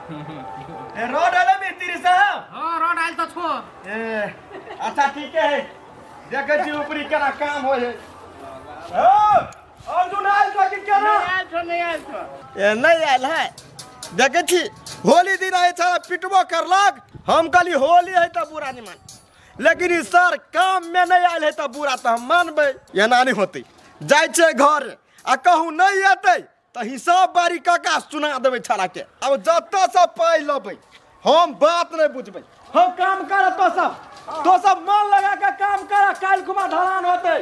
Road आले मिस्त्री साहब। हाँ रोड आयल तो छो। अच्छा ठीक है देखे छी ऊपरी केना काम हो है। अर्जुन आयल तो कि केना नहीं आयल छो। ए नहीं आयल है देखे छी होली दिन आए छा पिटबो करलक हम कहली होली है त बुरा नहीं मान लेकिन ई सर काम में नहीं आयल है त बुरा त हम मानबे एना नहीं होते जाय छे घर आ कहू नहीं आते त हिसाब बारी काका सुना देबे छाड़ा के अब जत सब पाई लबे हम बात नहीं बुझबे हम काम कर तो सब मन लगा के काम कर काल खुमा ढलान होते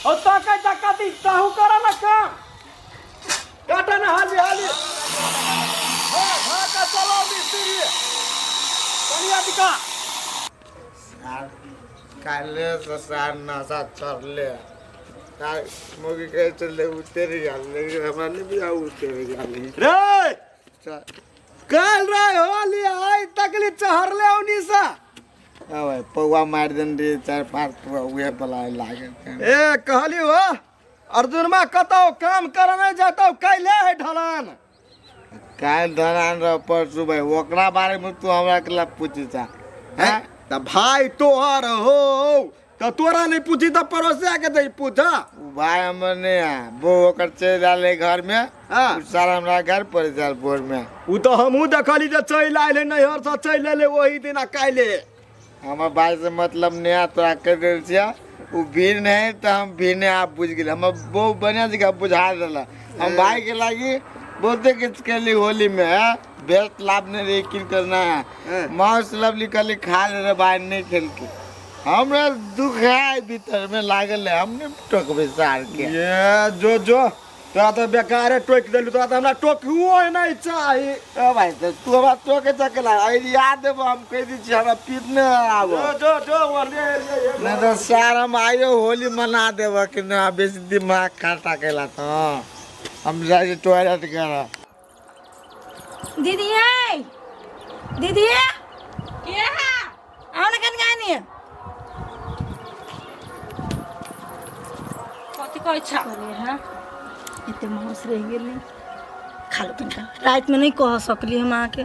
और ताके तकती ताहू करा ना काम काटा ना हाली हाली भागा चलो मिस्त्री कनिया दिका काले ससार नशा चढ़ले तार मुगी के चले उतर गल लेकिन हमारे भी आ उतर गल रे काल रे होली आई तकली चहरले उनीसा भाई पौवा मार देन रे 4-5 पौवा उहे बलाए लागे ए कहली हो अर्जुन मा कतौ काम कर नहीं जातो कैले है ढलान काल धरान र परसु भाई ओकरा बारे में तू हमरा के ला पूछी था हैं त भाई तोहर हो त तोरा नहीं पूछी त पड़ोसिया के दे पूछा भाई हमर ने वो ओकर चल जाले घर में हां सारा हमरा घर पर जाल बोर में उ तो हमहू देखली जे चल आइले नहीं हर से चल ले वही दिन काइले हमर भाई से मतलब नया तोरा कर देल छिया उ भीड़ नहीं तो हम भीड़ ने आप बुझ गेल हम बहुत बढ़िया जगह बुझा देला हम भाई के लागी बोलते किस के लिए होली में है बेस्ट लाभ ने रे किन करना है माउस लवली कली खा ले रे भाई नहीं खेल के हमरा दुख है भीतर में लागल है हमने टोकबे सार के ये जो तोरा तो बेकार टोक देलु तोरा तो हमरा टोकुओ नहीं चाहिए ओ भाई तो तू हमरा टोके चकला आई याद देबो हम कह दी छी हमरा पीटने आबो जो वाले नहीं तो सार हम आयो होली मना देबो कि ना बेसी दिमाग खाता केला तो हम जाए टॉयलेट करा दीदी है दीदी क्या आओ ना कन गानी कथी कहै छ अरे हां इते मांस रह गेल खा लो तनिका रात में नहीं कह सकली हम आके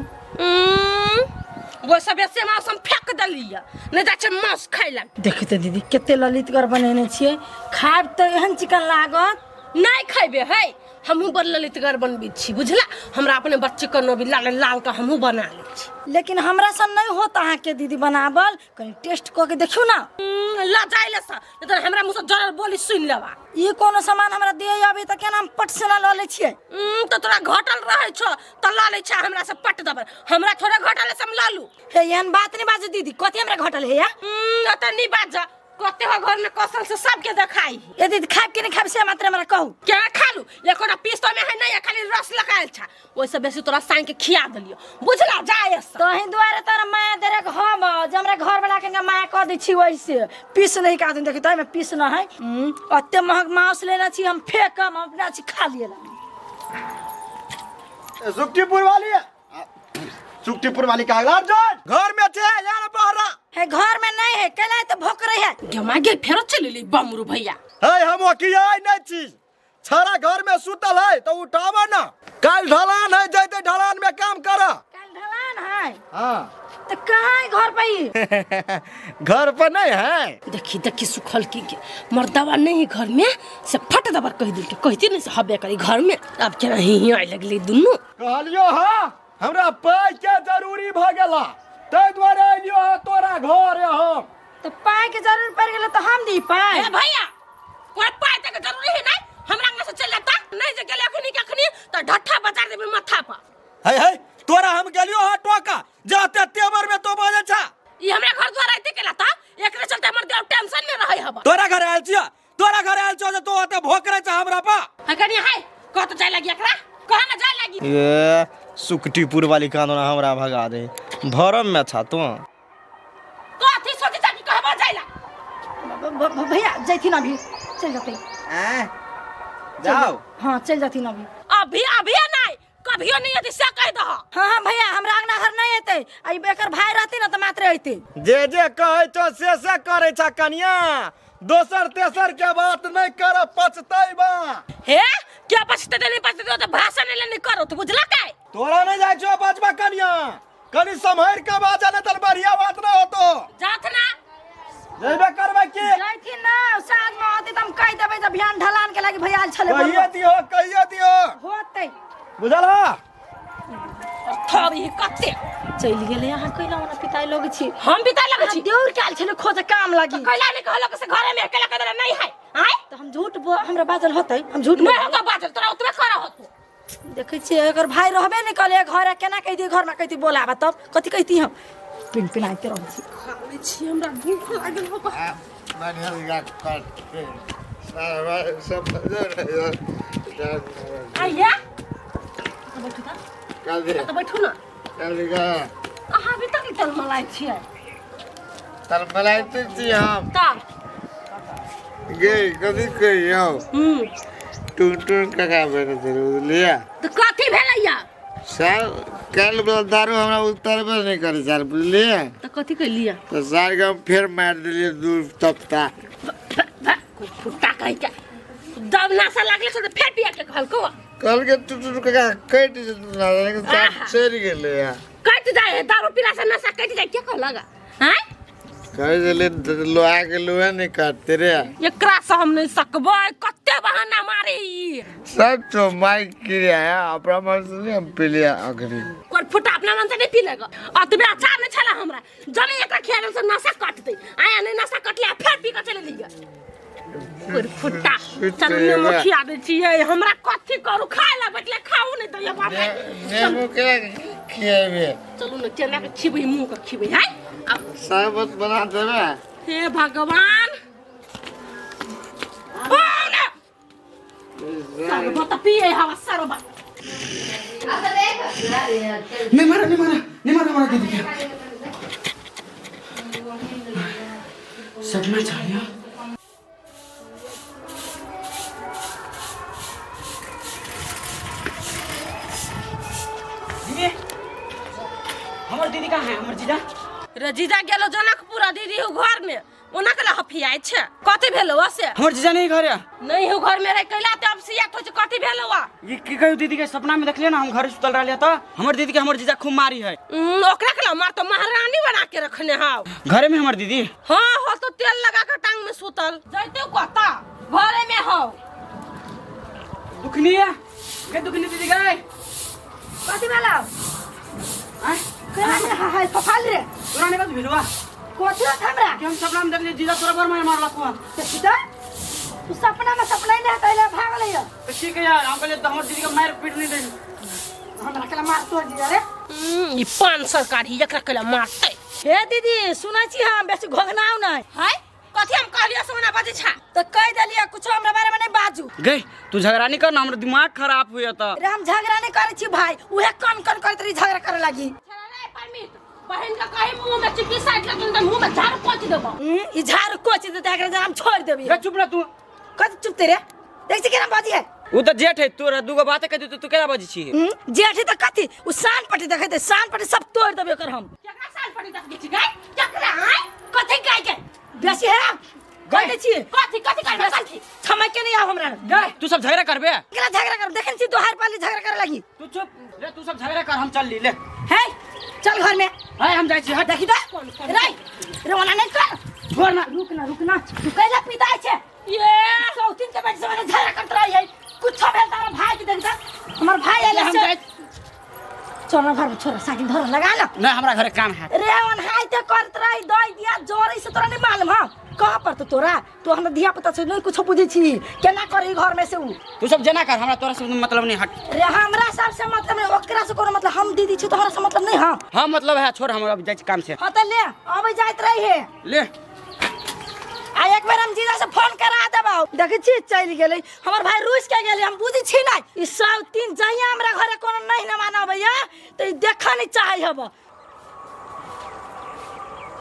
वो सब ऐसे मांस हम फेंक दलिया नहीं जा छ मांस खाइला देखी तो दीदी केते ललितगर बनेने छिए खाब तो एहन चिकन लागत नहीं खाइबे है हमहू बड़ ललितगर बनबी छी बुझला हमरा अपने बच्चे को नबी लाल लाल का हमहू बना ले छी लेकिन हमरा सन नहीं होता है के दीदी बनावल कहीं टेस्ट क के देखियो ना ला जाइले सा नहीं तो हमरा मुंह से जरर बोली सुन लेबा ये कोनो सामान हमरा दे आबे त केना हम पट से ना ल ले छिए तो तोरा घटल रहे छ त ला ले छ हमरा से पट दबर हमरा थोड़ा घटल से हम लालू हे एहन बात नहीं बाजे दीदी कथि हमरा घटल है या त नहीं बाज कते हो घर में कसल से सबके देखाई ए दीदी खाब के नहीं खाब से मात्र हमरा कहू क्या खालू एकोटा पीस तो में है नहीं खाली रस लगायल छ ओइसे बेसी तोरा साइन के खिया दलियो बुझला जाए तो ही द्वारे तोरा माया देरे हम हमरा घर वाला के माया क दै छी वैसे पीस नहीं का दिन देखि त में पीस न है अत्ते महक मांस लेना छी हम फेकम हम अपना छी खा लिए सुक्तिपुर वाली सुक्तिपुर वाली का घर में थे यार बहरा है घर में नहीं है कला तो भोक रही है गमा गेल फेरो चलेली बमरू भैया है हम किया नहीं चीज छारा घर में सुतल है तो उठावा ना कल ढलान है जैते ढलान में काम करा कल ढलान है हां तो कहां है घर पे ही घर पर नहीं है देखी सुखल की मर्दावा नहीं घर में से फट दबर कह दिल के कहती नहीं से हबे करी घर में अब केना ही आइ लगली दुनु कहलियो हां हमरा पाई के जरूरी भ गेला तै द्वारे आइलियो तोरा घर है हम तो पाई के जरूर पड़ गेल तो हम दी पाई ए भैया कोई पाई तक जरूरी है नहीं हमरा अंग से चल जाता नहीं जे गेले अखनी तो ढट्ठा बजा देबे माथा पर है तोरा हम गेलियो हा टोका जाते तेवर में तो बोले छ ई हमरा घर द्वार आइते केला ता एकरे चलते हमर देव टेंशन में रहै हबा तोरा घर आइल छिया तोरा घर आइल छ तो ओते भोकरे छ हमरा पा हकनी है कत जाय लगी एकरा कहां न जाय लगी ये सुक्तिपुर वाली कानून हमरा भगा दे भरम में छ तो कथि सोची ताकि कहबा जाइला भैया जैथिन अभी चल जाते जाओ हां चल जाथिन अभी नहीं कभियो नहीं यदि से कह दह हां भैया हमरा अंगना घर नहीं हेते आई बेकर भाई रहते ना त मात्र हेते जे कहे तो से करे छ कनिया दोसर तेसर के बात नहीं कर पछतैबा हे क्या पछते नहीं पछते तो भाषण नहीं करो तो बुझला काय तोरा नहीं जाय छो बचबा कनिया कनी संभर के बाजा ने तन बढ़िया बात ना हो तो जात ना जेबे करबे की जाइथि ना साँझ में आते त हम कहि देबै त भियान ढलान के लागि भैया छले कहिए दियो होतै बुझल हा थोड़ी कते चलि गेलै अहाँ कइला ओना पिताई लग छी हम बिता लगे छी देउर काल छले खोज काम लागी कैला ने कहलो कि से घरे में अकेला कदर नहीं है आय त हम झूठ हमरा बाजल होतै हम झूठ मैं होगा बाजल तोरा उतबे करा होतो देखै छी एकर भाई रहबे नै कले घर केना कहि दी घर में कहिती बोलाबा तब कथि कहिती हम पिन पिनाइते रहै छी खावे छी हमरा भूख लागल हो बढ़िया जगह काट के सारा सब आइया बैठू त काल दे त बैठू ना काल का अहाँ भी तक तल मलाई छियै तल मलाइते छी हम ता गे कथी कहियो टून काका बेरे जरूर लिया तो कथी भेलैया सर कल दारू हमरा उतरबे नहीं करे सर बुझलिए तो कथी कर लिया तो सर के हम फिर मार दिलिए दूर तपता फुट्टा कह के दब नासा लागले से फेर पिया के कहल को कल के टून काका कट ना लेकिन सर चढ़ गेले या कट जाए दारू पीला से नशा कट जाए क्या कहलगा हैं कह दिले लोहा के लोहा नहीं काटते रे एकरा से हम नहीं सकबै कत्ते बहाना मारे ई सर तो माइक किया है अपना मन से नहीं हम पी लिया आखिरी कोई फुटा अपना मन से नहीं पी लेगा अतबे अच्छा नहीं छला हमरा जने एकरा खेल से नशा कट दे आया नहीं नशा कट लिया फिर पी के चले लिया कोई फुटा चल ने मुखिया दे छिए हमरा कथि करू खाए ला बैठले खाऊ नहीं दैया बाप नेमो के खियाबे चलू न चना के खिबै मुंह के खिबै है अब शरबत बना देबे हे भगवान सरबत पिए हवा सरबत नहीं मारा हमारा दीदी के सपना चाहिए हमर दीदी कहाँ है हमर जीजा रजीजा गेलो जनकपुरा दीदी हो घर में ओना कला हफियाय छे कथि भेलो से हमर जीजा नहीं घर है नहीं हो घर में रह कैला त अब सियात हो कथि भेलो ये की कहू दीदी के सपना में देखलिए ना हम घर सुतल रहलिए त हमर दीदी के हमर जीजा खूब मारी है ओकरा कला मार तो महारानी बना के रखने हाव घरे में हमर दीदी हां हो तो तेल लगा के टांग में सुतल जइते कहता घरे में हो दुखनी है के दुखनी दीदी गए कथि भेला आ केना हाय फफाल रे तोरा ने कथि भेलवा कोथि हमरा कि हम सपना में देखलिए जीजा तोरा बर में मारला को सीधा तू सपना में सपना ही नहीं तैले भागले या तो ठीक है यार हम कहले तो हमर दीदी के मार पीट नहीं दे हमरा कला मार तोड़ दिया रे ई पान सरकारी एकरा कला मारते हे दीदी सुनै छी हम बेसी घोघनाउ नहीं हाय कथि हम कहलियो सोना बाजी छा तो कह दलिया कुछ हमरा बारे में नहीं बाजू गई तू झगड़ा नहीं कर ना हमर दिमाग खराब हुई त रे हम झगड़ा नहीं करे छी भाई उहे कन करत रही झगड़ा करे लागी बहन का कहीं मुंह में चिपी साइड लग तो मुंह में झाड़ पोंछ देबो ई झाड़ कोच देते एकरा हम छोड़ देबी गे चुप ना तू कथि चुप तेरे देख छी केना बाजी है उ त जेठ है तोरा दुगो बात कह तू केना बाजी छी जेठी त कथि उ सान पट्टी देखे दे सान पट्टी सब तोड़ देबे कर हम केकरा साल पड़ी तक छी गई केकरा आय कथि गाय के बेसी है कह दे छी कथि करबे साथी समय के नहीं आ हमरा गई तू सब झगड़ा करबे केला झगड़ा कर देखन छी दोहार पाली झगड़ा करे लागी तू चुप रे तू सब झगड़ा कर हम चल ली ले है चल घर में हाय हम जाई छी हट देखी दे रे रे वाला नहीं कर छोड़ ना रुक ना तू कैला पिता छे ये सौतीन के बेटी से मैंने झगड़ा करत रही है कुछ भेल तारा भाई के देखता हमर भाई आले हम से जाई चल ना घर में छोरा साइकिल धर लगा ना ना हमरा घरे काम है रे on हाय ते करत रही दई दिया जोरी से तोरा नहीं मालूम हां कहां पर तो तोरा तो हमरा धिया पुता से नहीं कुछ बुझी छी केना करी घर में से उ तू सब जना कर हमरा तोरा से मतलब नहीं हट रे हमरा सब से मतलब नहीं ओकरा से कोनो मतलब हम दीदी छी तोहरा से मतलब नहीं हां हां मतलब है छोड़ हमरा अब जाई छी काम से हां त ले अबे जाइत रही है ले आ एक बार हम जीजा से फोन करा देबौ देखै छी चल गेलै हमर भाई रूस के गेलै हम बुझी छी नै ई सब तीन जइया हमरा घरे कोनो नहीं न मानबैया त ई देखा नहीं चाहे हब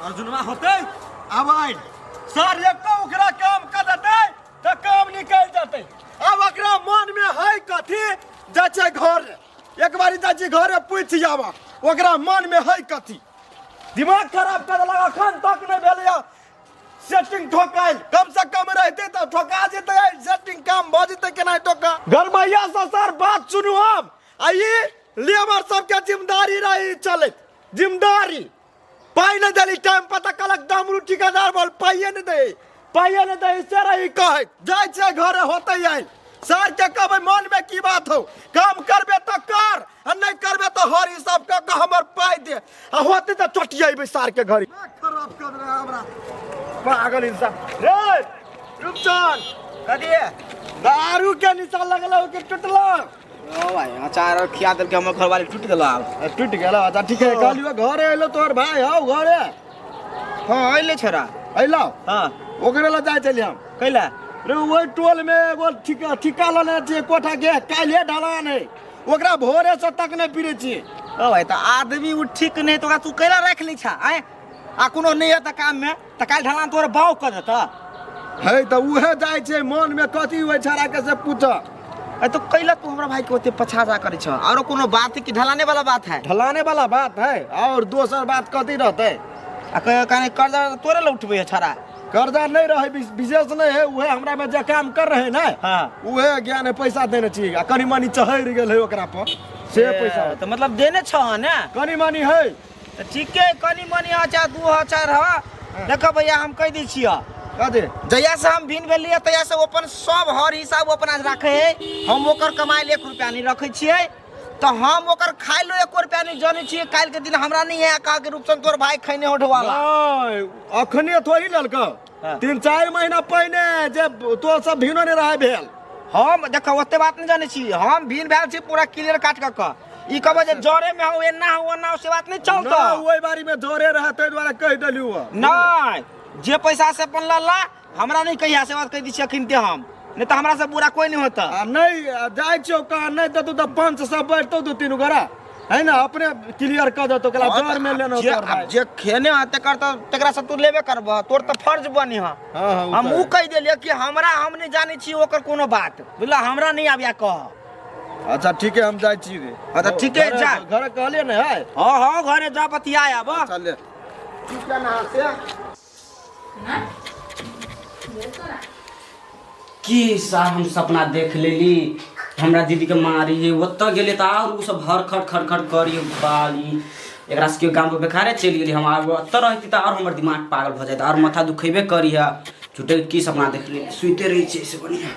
अर्जुनवा होते अब आई सर एको ओकरा काम कर देते तो काम निकल जाते अब ओकरा मन में है कथी जाचे घर एक बारी जाचे घर पूछ जावा ओकरा मन में है कथी दिमाग खराब कर लगा अखन तक नहीं भेलैया सेटिंग ठोकाइल कम से कम रहते तो ठोका जेते सेटिंग काम भ जेते केना ठोका गरमैया से सर बात सुनु हम आई लेबर सबके जिम्मेदारी रही चले जिम्मेदारी पाई नहीं दिली टाइम पता कलक दामरू ठिकादार बोल पाइए नहीं दे इससे रही कहे जाय छे घरे होते आइल सर के कहबे मन में की बात हो काम करबे तो कर आ नहीं करबे तो हर हिसाब का हमर पाई दे आ होते तो चटियाइबे सर के घरी खराब कर रहा हमरा पागल इंसान रे रुपचान कदिए दारू के निशा लगलो के टूटलो ओ भाई अचार खिया देल के हमर घर वाली टूट गेल अब टूट गेलो अच्छा ठीक है कहलियो घरे आइलो तोर भाई हौ घरे हां आइले छरा आइलो हां ओकरे ला जाय चली हम कैला रे ओइ टोल में एगो ठिका लेने छी कोठा के काल्हे ढलान है ओकरा भोरे से तक नहीं पीरे छी ओ भाई त आदमी उ ठीक नहीं तो तू कैला रख ली छा आए आ कोनो नहीं है त काम में त काल ढलान तोर बाव कर देता है त उहे जाय छै मन में कथी होय छरा के से पूछ ए तो कैला तू हमरा भाई के ओते पछाजा करे छ और कोनो बात की ढलाने वाला बात है ढलाने वाला बात है और दोसर बात कथी रहते आ कने कर्जा तोरे ल उठबे छरा कर्जा नहीं रहे विशेष नहीं है उहे हमरा में जे काम कर रहे ना हां उहे ज्ञान पैसा देने छी आ कनी मानी चहर गेल है ओकरा पर से पैसा तो मतलब देने छ ना कनी मानी है त ठीक है कनी मनी अच्छा 2000 ह देखो भैया हम कह दी छिया कथी जया से हम भिन भेलिए तया से अपन सब हर हिसाब अपन आज राखे है हम ओकर कमाइल 1 रुपया नहीं रखे छिए तो हम ओकर खाइलो 1 रुपया नहीं जाने छिए काल के दिन हमरा नहीं है कहा के रूपसन तोर भाई खैने होठवाला नहीं अखने थोड़ी ललका हाँ। 3-4 महीना पहले जब तो सब भिनो नहीं रहा भेल हम देखो ओते बात नहीं जाने छी हम भिन भेल छी पूरा क्लियर काट के ई कहबे जे जोरे में हो एना हो ना से बात नहीं चलता ना ओई बारी में जोरे रहा तै द्वारा कह देलियो नहीं जे पैसा से अपन लल्ला हमरा नहीं कहिया से बात कह दी छकिन ते हम नहीं तो हमरा से बुरा कोई नहीं होता आ नहीं जाय छौ का नहीं तो 500 बैठतो 2-3 गोरा है ना अपने क्लियर कर दतो कला जोर में लेनो तोर भाई जे खेने आते करता तकरा से तू लेबे करबा तोर तो फर्ज बनी हां हां हम ऊ कह देलिए कि हमरा हम नहीं जाने छी ओकर कोनो बात बुझला हमरा नहीं आबिया कह अच्छा ठीक है हम जाय छी रे अच्छा ठीक है जा घर कहले न है हां हां घरे जा बतिया आब चल ठीक है ना से की सा हम सपना देख लेली हमरा दीदी के मारी है ओतऽ गेले त और उ सब हर खट खट खट करी बाली एकरा से गांव पे बेखारे चली गेली हम आगो ओतऽ रहती त और हमर दिमाग पागल भ जात और माथा दुखेबे करी है झूठे की सपना देख ले सुते रही छै से बढ़िया